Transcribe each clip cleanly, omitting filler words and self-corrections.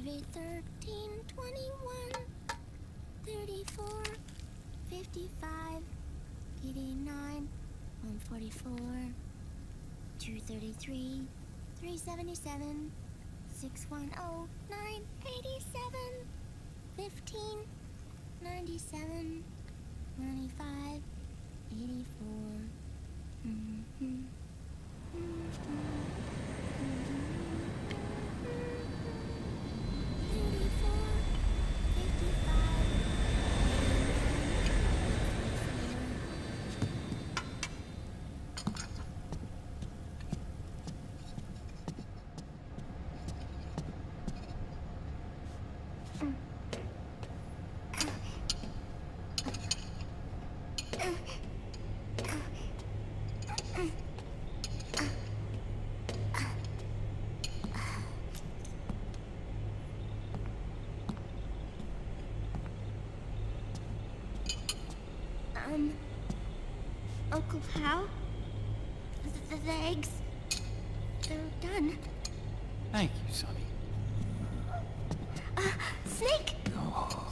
8, 13, 21, 34, 55, 89, 144, 233, 377, 610, 987, 15, 97, 95, 84. Uncle Hal? The eggs? They're done. Thank you, Sonny. Snake!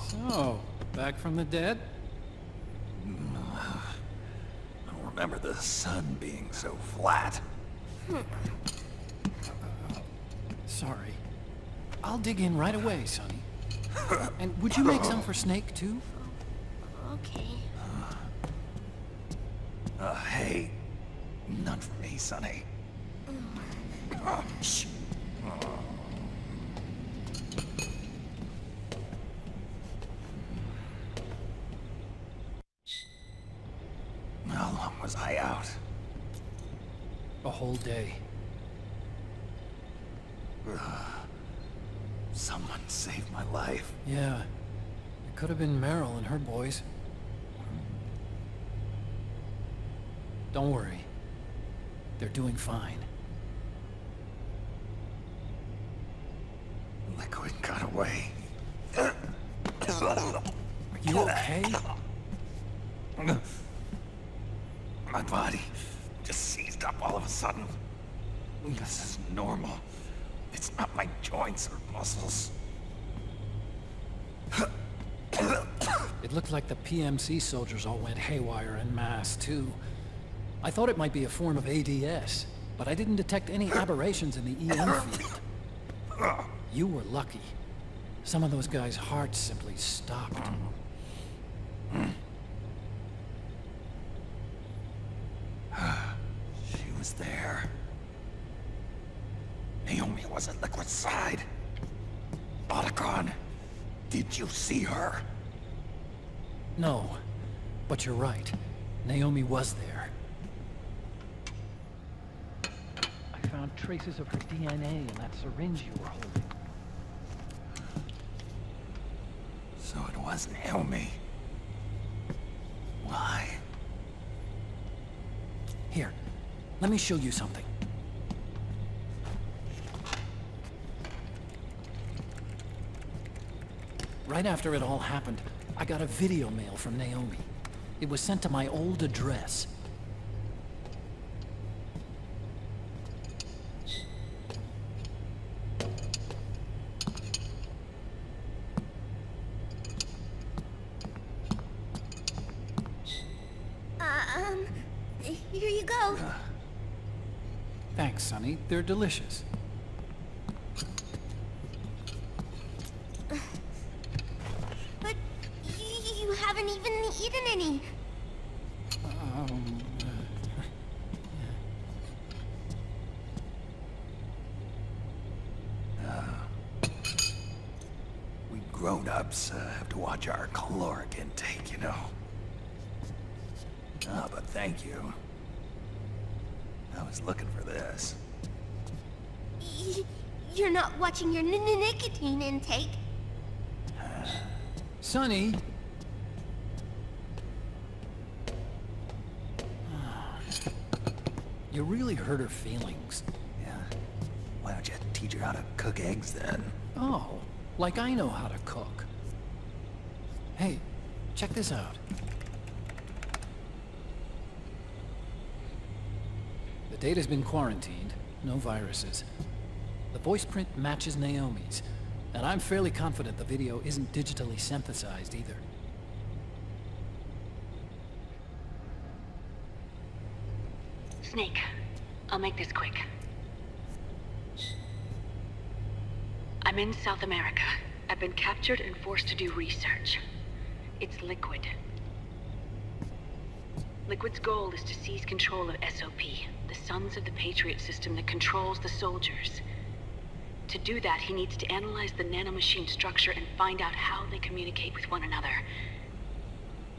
So, back from the dead? I don't remember the sun being so flat. Sorry. I'll dig in right away, Sonny. And would you make some for Snake, too? Okay. Hey, none for me, Sonny. Shh. How long was I out? A whole day. Someone saved my life. Yeah. It could have been Meryl and her boys. Don't worry. They're doing fine. Liquid got away. Are you okay? My body just seized up all of a sudden. This is normal. It's not my joints or muscles. It looked like the PMC soldiers all went haywire en masse, too. I thought it might be a form of ADS, but I didn't detect any aberrations in the EM field. You were lucky. Some of those guys' hearts simply stopped. She was there. Naomi was at Liquid's side. Otacon, did you see her? No, but you're right. Naomi was there. I found traces of her DNA in that syringe you were holding. So it was Naomi. Why? Here, let me show you something. Right after it all happened, I got a video mail from Naomi. It was sent to my old address. Here you go. Thanks, Sonny. They're delicious. But you haven't even eaten any. We grown-ups have to watch our caloric intake, you know. But thank you. I was looking for this. You're not watching your nicotine intake. Sonny! You really hurt her feelings. Yeah. Why don't you teach her how to cook eggs then? Oh, like I know how to cook. Hey, check this out. The data's been quarantined, no viruses. The voice print matches Naomi's, And I'm fairly confident the video isn't digitally synthesized either. Snake, I'll make this quick. I'm in South America. I've been captured and forced to do research. It's Liquid. Liquid's goal is to seize control of SOP, the Sons of the Patriot system that controls the soldiers. To do that, he needs to analyze the nanomachine structure and find out how they communicate with one another.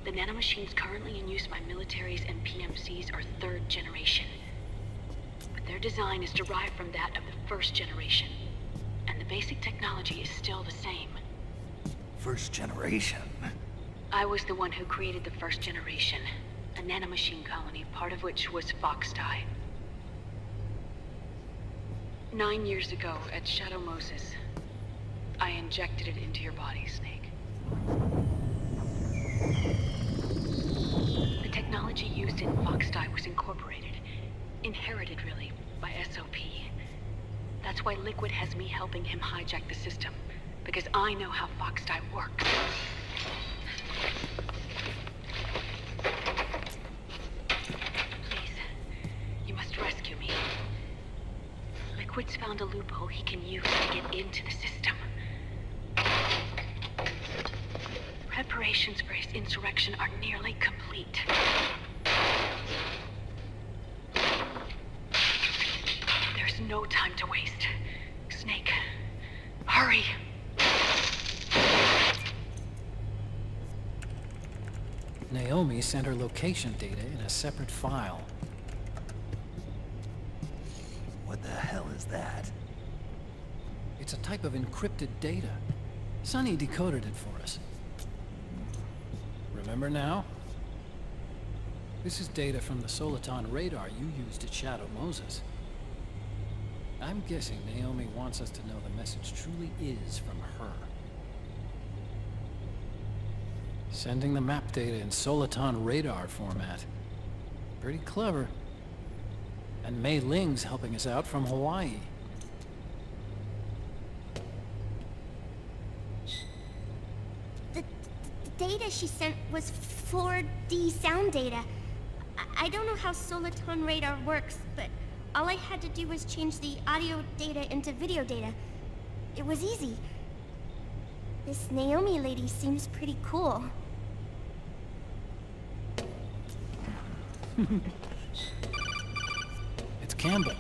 The nanomachines currently in use by militaries and PMCs are 3rd generation. But their design is derived from that of the 1st generation. And the basic technology is still the same. 1st generation? I was the one who created the 1st generation. A nanomachine colony, part of which was Foxdie. 9 years ago, at Shadow Moses, I injected it into your body, Snake. The technology used in Foxdie was incorporated, inherited really, by SOP. That's why Liquid has me helping him hijack the system, because I know how Foxdie works. Please, you must rescue me. Liquid's found a loophole he can use to get into the system. Preparations for his insurrection are nearly complete. There's no time to waste. Snake, hurry! Naomi sent her location data in a separate file. What the hell is that? It's a type of encrypted data. Sonny decoded it for us. Remember now? This is data from the Soliton radar you used at Shadow Moses. I'm guessing Naomi wants us to know the message truly is from her. Sending the map data in Soliton radar format. Pretty clever. And Mei Ling's helping us out from Hawaii. The data she sent was 4D sound data. I don't know how Soliton radar works, but all I had to do was change the audio data into video data. It was easy. This Naomi lady seems pretty cool. It's Campbell.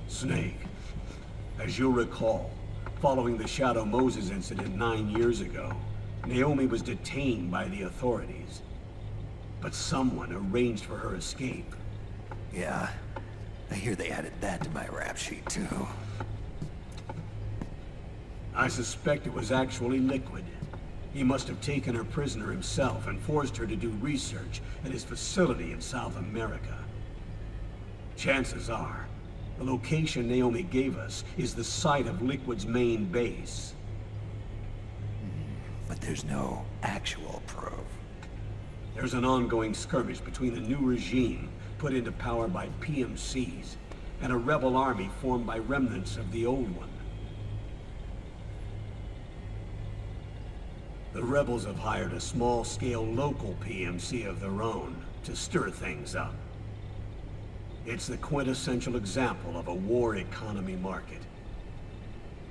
Snake, as you'll recall, following the Shadow Moses incident 9 years ago, Naomi was detained by the authorities. But someone arranged for her escape. Yeah, I hear they added that to my rap sheet too. I suspect it was actually Liquid. He must have taken her prisoner himself and forced her to do research at his facility in South America. Chances are, the location Naomi gave us is the site of Liquid's main base. But there's no actual proof. There's an ongoing skirmish between the new regime put into power by PMCs and a rebel army formed by remnants of the old one. The rebels have hired a small-scale local PMC of their own to stir things up. It's the quintessential example of a war economy market.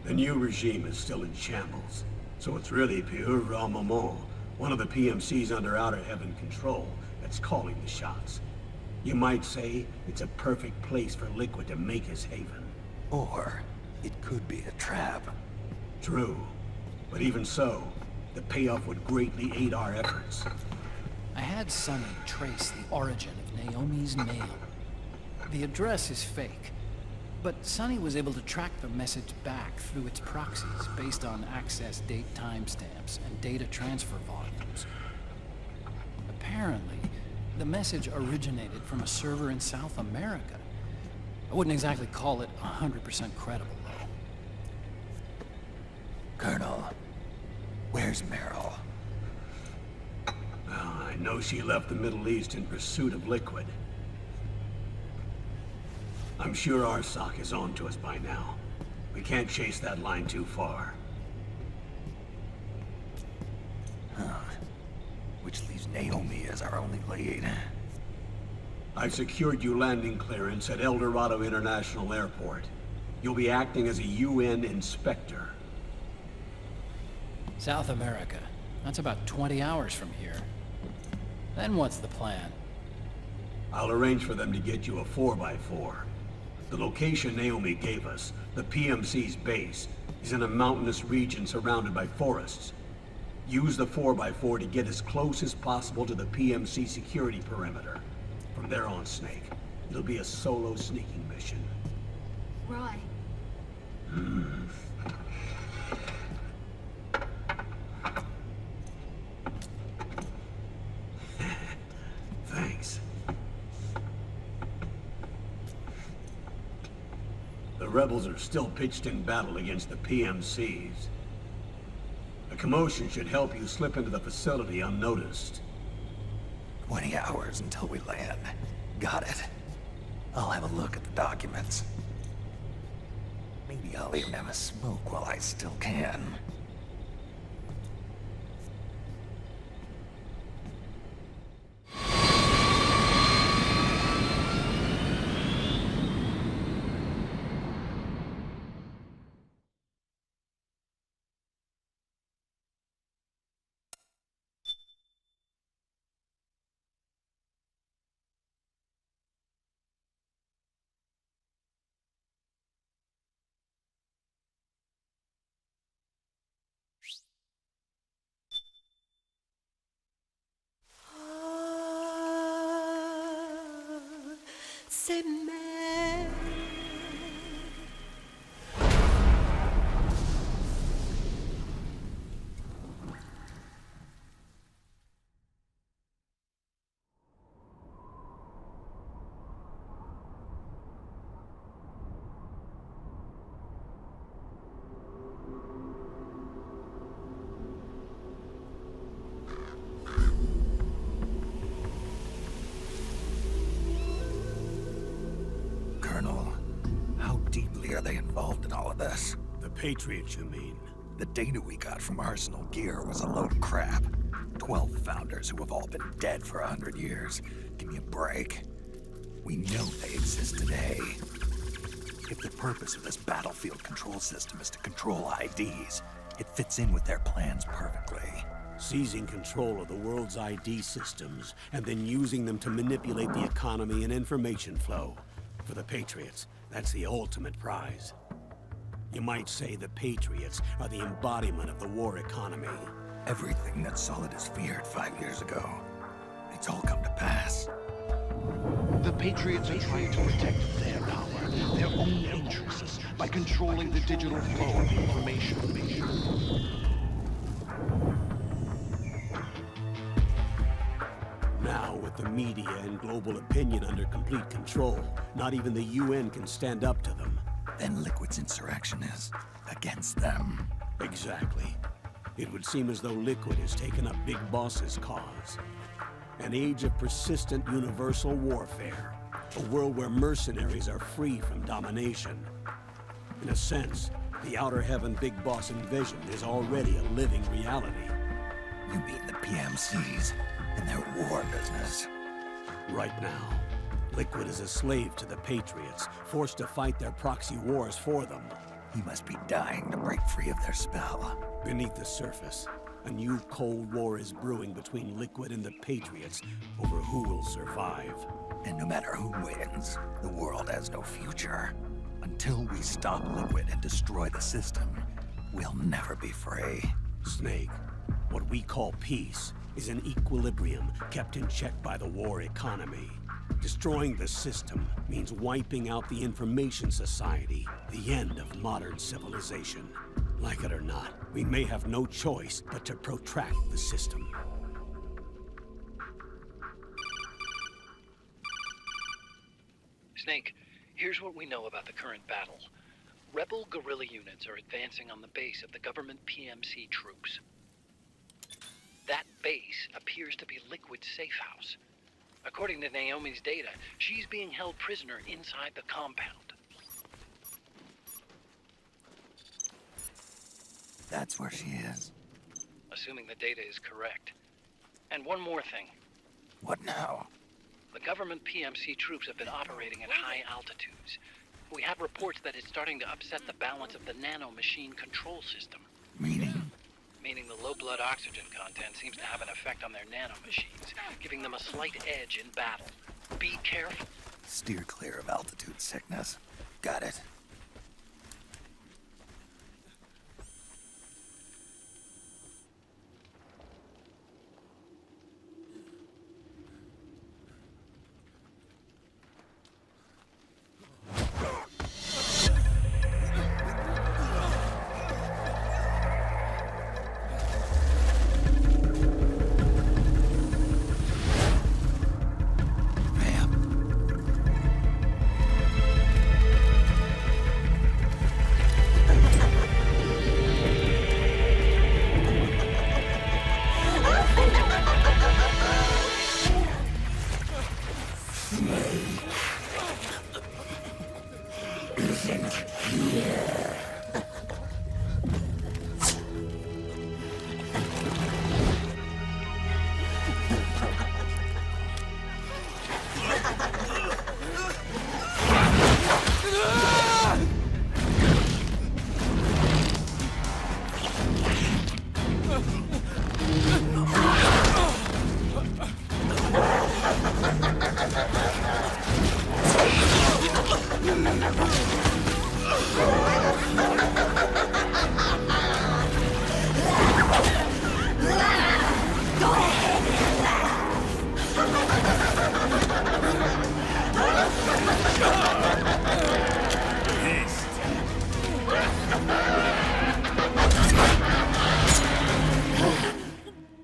The new regime is still in shambles, so it's really pure Ramamon, one of the PMCs under ReviewHaven control, that's calling the shots. You might say it's a perfect place for Liquid to make his haven. Or it could be a trap. True, but even so, the payoff would greatly aid our efforts. I had Sonny trace the origin of Naomi's mail. The address is fake, but Sonny was able to track the message back through its proxies based on access date timestamps and data transfer volumes. Apparently, the message originated from a server in South America. I wouldn't exactly call it 100% credible, though. Colonel, where's Meryl? I know she left the Middle East in pursuit of Liquid. I'm sure our sock is on to us by now. We can't chase that line too far. Which leaves Naomi as our only lead. I've secured you landing clearance at El Dorado International Airport. You'll be acting as a UN inspector. South America. That's about 20 hours from here. Then what's the plan? I'll arrange for them to get you a 4x4. The location Naomi gave us, the PMC's base, is in a mountainous region surrounded by forests. Use the 4x4 to get as close as possible to the PMC security perimeter. From there on, Snake, it'll be a solo sneaking mission. Right. Thanks. The rebels are still pitched in battle against the PMCs. A commotion should help you slip into the facility unnoticed. 20 hours until we land. Got it. I'll have a look at the documents. Maybe I'll even have a smoke while I still can. Colonel, how deeply are they involved in all of this? The Patriots, you mean? The data we got from Arsenal Gear was a load of crap. 12 founders who have all been dead for 100 years. Give me a break. We know they exist today. If the purpose of this battlefield control system is to control IDs, it fits in with their plans perfectly. Seizing control of the world's ID systems, and then using them to manipulate the economy and information flow. For the Patriots, that's the ultimate prize. You might say the Patriots are the embodiment of the war economy. Everything that Solidus feared 5 years ago, it's all come to pass. The Patriots are trying to protect their power, their own interests, by controlling the digital flow of information. Now, with the media and global opinion under complete control, not even the UN can stand up to them. Then Liquid's insurrection is against them. Exactly. It would seem as though Liquid has taken up Big Boss's cause. An age of persistent universal warfare. A world where mercenaries are free from domination. In a sense, the Outer Heaven Big Boss invasion is already a living reality. You mean the PMCs and their war business? Right now, Liquid is a slave to the Patriots, forced to fight their proxy wars for them. He must be dying to break free of their spell. Beneath the surface, a new Cold War is brewing between Liquid and the Patriots over who will survive. And no matter who wins, the world has no future. Until we stop Liquid and destroy the system, we'll never be free. Snake, what we call peace is an equilibrium kept in check by the war economy. Destroying the system means wiping out the information society, the end of modern civilization. Like it or not, we may have no choice but to protract the system. Snake, here's what we know about the current battle. Rebel guerrilla units are advancing on the base of the government PMC troops. That base appears to be Liquid's safe house. According to Naomi's data, she's being held prisoner inside the compound. That's where she is. Assuming the data is correct. And one more thing. What now? The government PMC troops have been operating at high altitudes. We have reports that it's starting to upset the balance of the nanomachine control system. Meaning? Meaning the low blood oxygen content seems to have an effect on their nanomachines, giving them a slight edge in battle. Be careful. Steer clear of altitude sickness. Got it.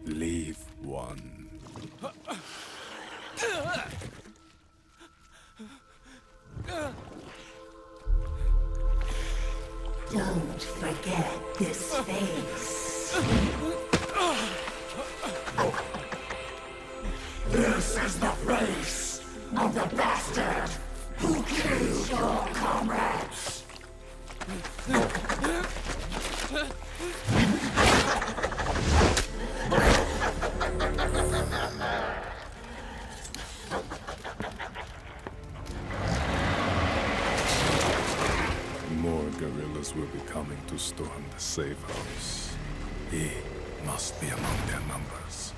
Leave one. Don't forget this face. This is the face of the bastard who killed your comrades. More guerrillas will be coming to storm the safe house. He must be among their numbers.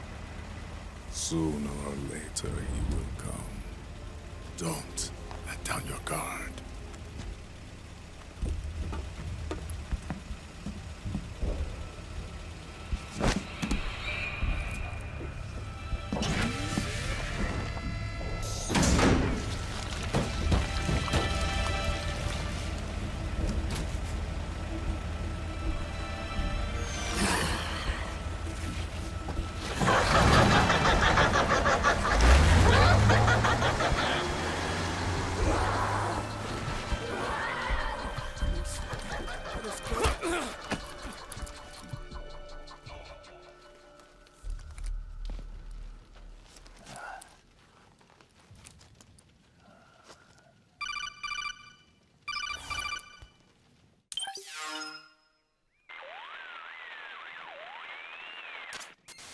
Sooner or later he will come. Don't let down your guard.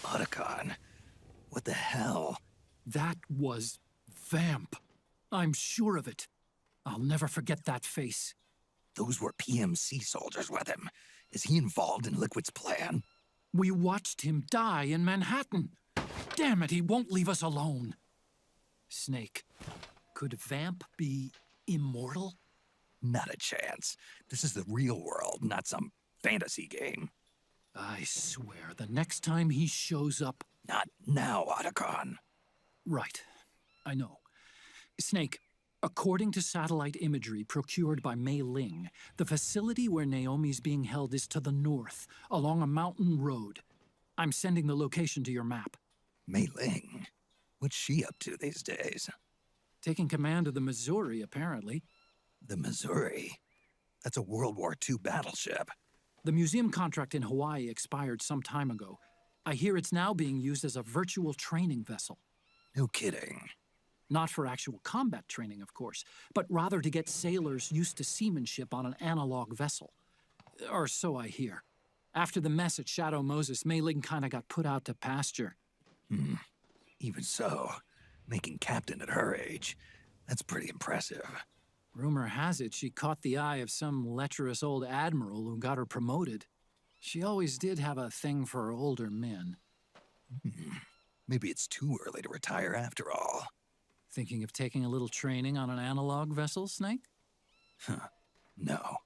Otacon. What the hell? That was Vamp. I'm sure of it. I'll never forget that face. Those were PMC soldiers with him. Is he involved in Liquid's plan? We watched him die in Manhattan. Damn it, he won't leave us alone. Snake, could Vamp be immortal? Not a chance. This is the real world, not some fantasy game. I swear, the next time he shows up... Not now, Otacon. Right. I know. Snake, according to satellite imagery procured by Mei Ling, the facility where Naomi's being held is to the north, along a mountain road. I'm sending the location to your map. Mei Ling? What's she up to these days? Taking command of the Missouri, apparently. The Missouri? That's a World War II battleship. The museum contract in Hawaii expired some time ago. I hear it's now being used as a virtual training vessel. No kidding. Not for actual combat training, of course, but rather to get sailors used to seamanship on an analog vessel. Or so I hear. After the mess at Shadow Moses, Mei Ling kinda got put out to pasture. Even so, making captain at her age, that's pretty impressive. Rumor has it she caught the eye of some lecherous old admiral who got her promoted. She always did have a thing for older men. Maybe it's too early to retire after all. Thinking of taking a little training on an analog vessel, Snake? No.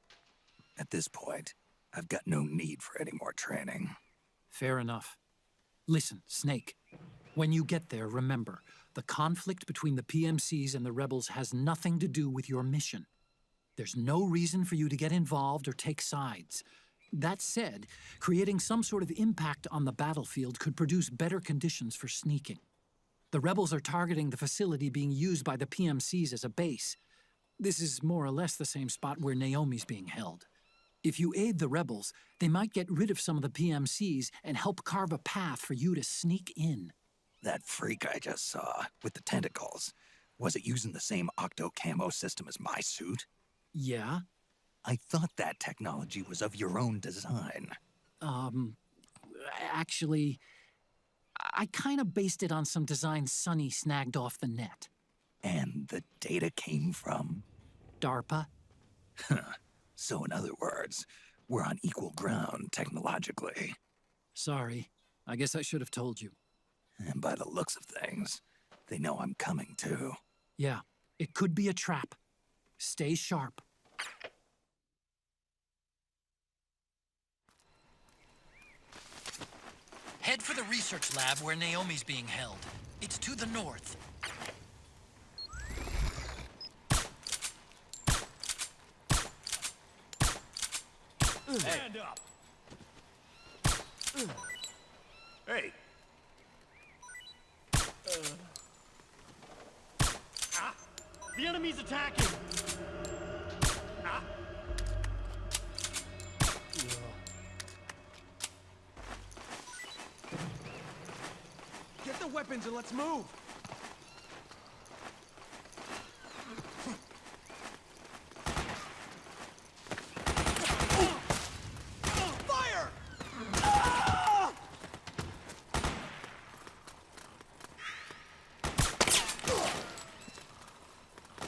At this point, I've got no need for any more training. Fair enough. Listen, Snake. When you get there, remember, the conflict between the PMCs and the rebels has nothing to do with your mission. There's no reason for you to get involved or take sides. That said, creating some sort of impact on the battlefield could produce better conditions for sneaking. The rebels are targeting the facility being used by the PMCs as a base. This is more or less the same spot where Naomi's being held. If you aid the rebels, they might get rid of some of the PMCs and help carve a path for you to sneak in. That freak I just saw, with the tentacles, was it using the same octo-camo system as my suit? Yeah? I thought that technology was of your own design. Actually, I kinda based it on some designs Sonny snagged off the net. And the data came from? DARPA? So in other words, we're on equal ground technologically. Sorry. I guess I should have told you. And by the looks of things, they know I'm coming too. Yeah, it could be a trap. Stay sharp. Head for the research lab where Naomi's being held. It's to the north. Stand up! Hey! The enemy's attacking! Get the weapons and let's move! Fire!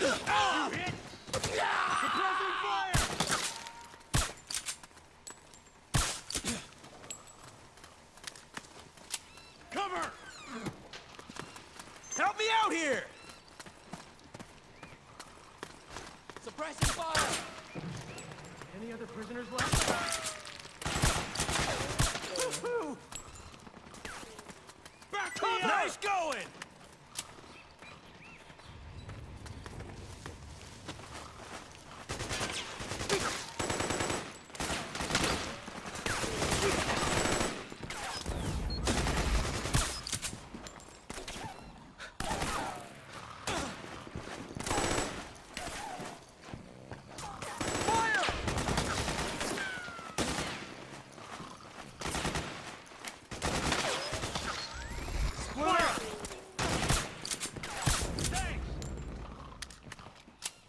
You hit! Suppressing fire! Cover! Help me out here! Suppressing fire! Any other prisoners left? Woohoo! Back me up! Nice going!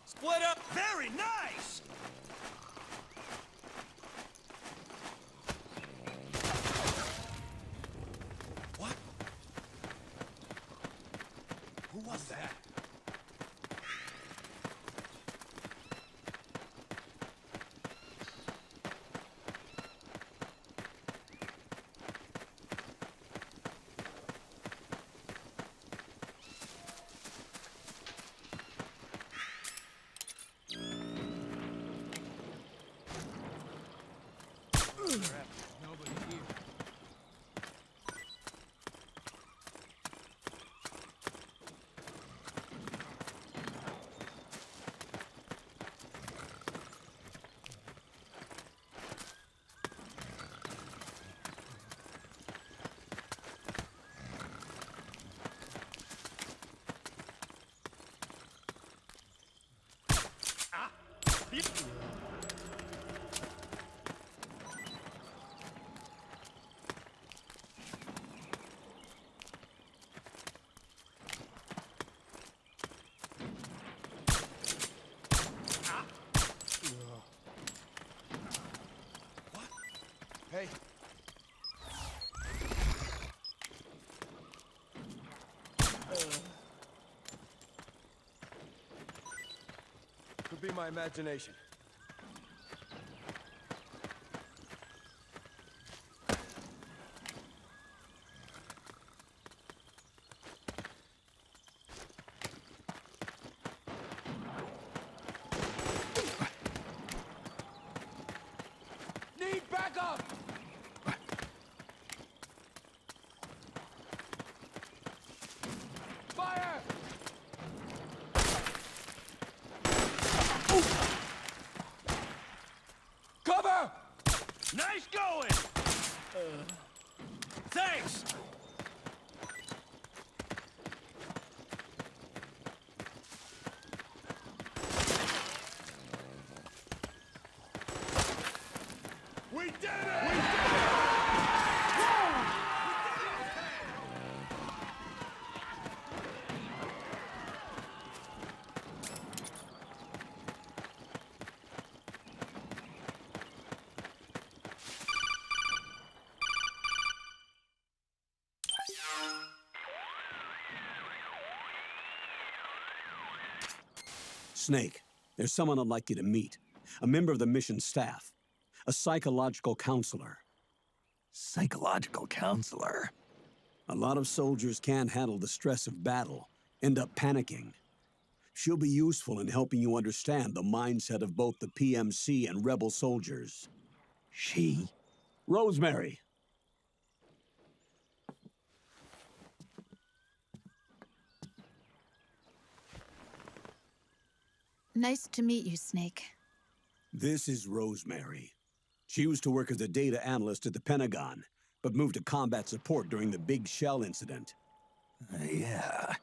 Split up! Very nice! What? Who was that? Nobody here. my imagination. Need backup! Fire! Cover! Nice going! Thanks! We did it! Snake, there's someone I'd like you to meet. A member of the mission staff. A psychological counselor. Psychological counselor? A lot of soldiers can't handle the stress of battle, end up panicking. She'll be useful in helping you understand the mindset of both the PMC and rebel soldiers. She? Rosemary. Nice to meet you, Snake. This is Rosemary. She used to work as a data analyst at the Pentagon, but moved to combat support during the Big Shell incident. Yeah.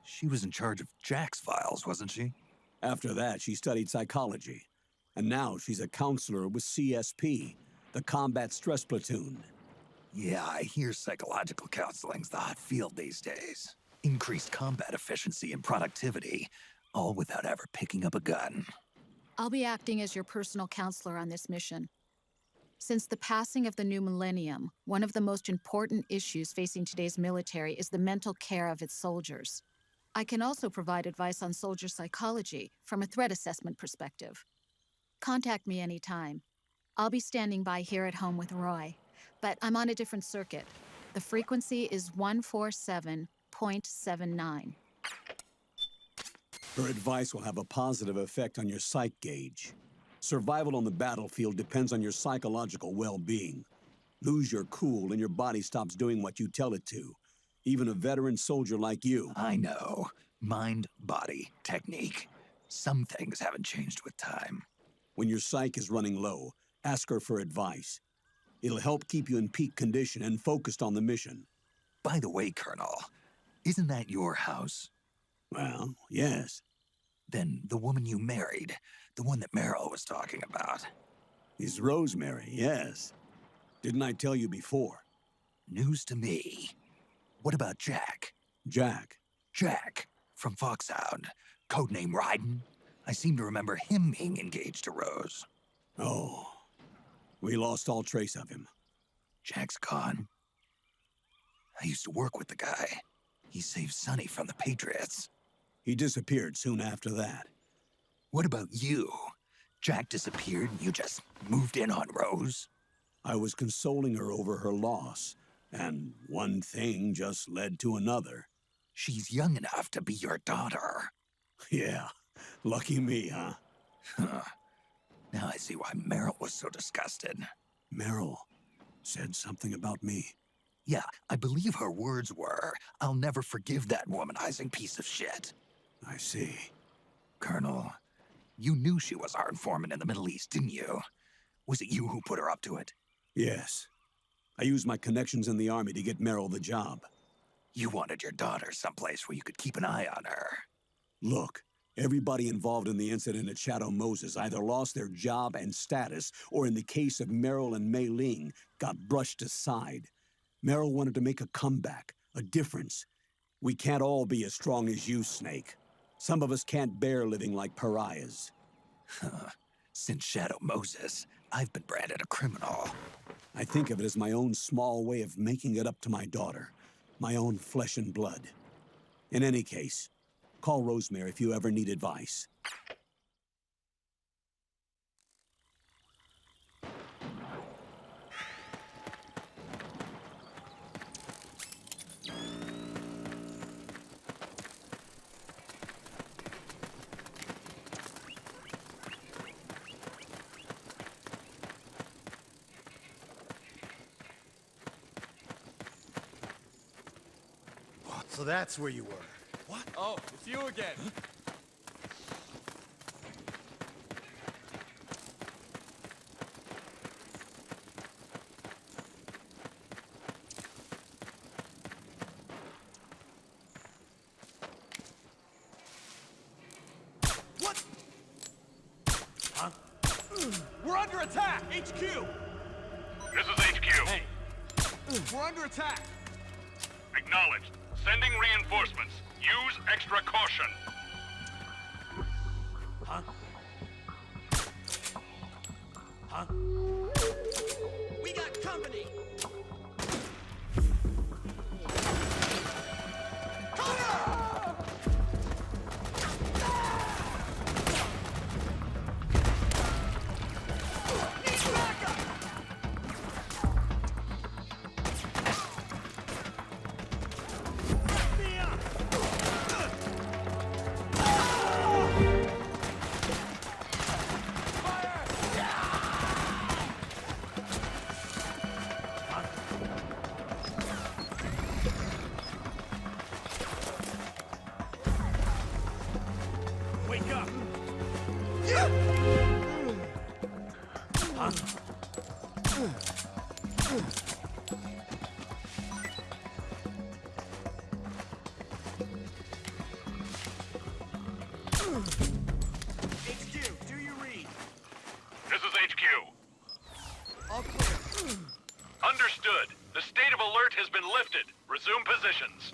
She was in charge of Jack's files, wasn't she? After that, she studied psychology. And now she's a counselor with CSP, the Combat Stress Platoon. Yeah, I hear psychological counseling's the hot field these days. Increased combat efficiency and productivity, all without ever picking up a gun. I'll be acting as your personal counselor on this mission. Since the passing of the new millennium, one of the most important issues facing today's military is the mental care of its soldiers. I can also provide advice on soldier psychology from a threat assessment perspective. Contact me anytime. I'll be standing by here at home with Roy, but I'm on a different circuit. The frequency is 147.79. Her advice will have a positive effect on your psych gauge. Survival on the battlefield depends on your psychological well-being. Lose your cool and your body stops doing what you tell it to. Even a veteran soldier like you. I know. Mind, body, technique. Some things haven't changed with time. When your psyche is running low, ask her for advice. It'll help keep you in peak condition and focused on the mission. By the way, Colonel, isn't that your house? Well, yes. Then the woman you married, the one that Meryl was talking about. Is Rosemary, yes. Didn't I tell you before? News to me. What about Jack? Jack. Jack, from Foxhound. Codename Ryden. I seem to remember him being engaged to Rose. Oh. We lost all trace of him. Jack's gone. I used to work with the guy. He saved Sonny from the Patriots. He disappeared soon after that. What about you? Jack disappeared and you just moved in on Rose? I was consoling her over her loss, and one thing just led to another. She's young enough to be your daughter. Yeah, lucky me, huh? Now I see why Meryl was so disgusted. Meryl said something about me. Yeah, I believe her words were, "I'll never forgive that womanizing piece of shit." I see. Colonel, you knew she was our informant in the Middle East, didn't you? Was it you who put her up to it? Yes. I used my connections in the Army to get Meryl the job. You wanted your daughter someplace where you could keep an eye on her. Look, everybody involved in the incident at Shadow Moses either lost their job and status, or in the case of Meryl and Mei Ling, got brushed aside. Meryl wanted to make a comeback, a difference. We can't all be as strong as you, Snake. Some of us can't bear living like pariahs. Since Shadow Moses, I've been branded a criminal. I think of it as my own small way of making it up to my daughter. My own flesh and blood. In any case, call Rosemary if you ever need advice. So that's where you were. What? Oh, it's you again. What? Huh? We're under attack! HQ! This is HQ. Hey. We're under attack! Acknowledged. Sending reinforcements. Use extra caution. Huh? Huh? We got company! Wake up! Huh? HQ, do you read? This is HQ. All clear. Understood. The state of alert has been lifted. Resume positions.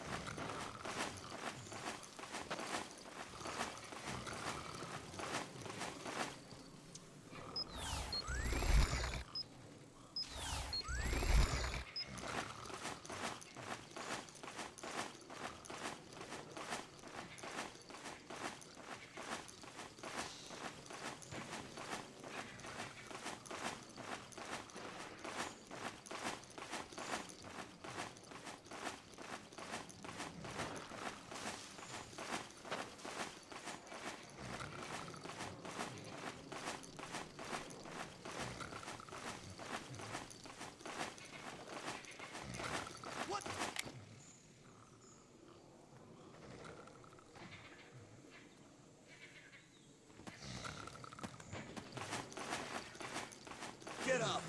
What? Get up!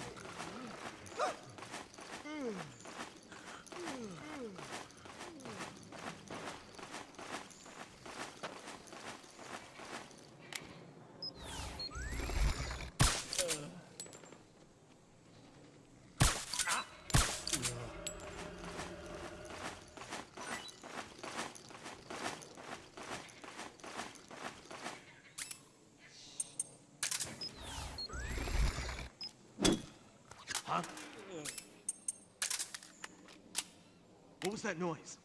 Huh? What was that noise?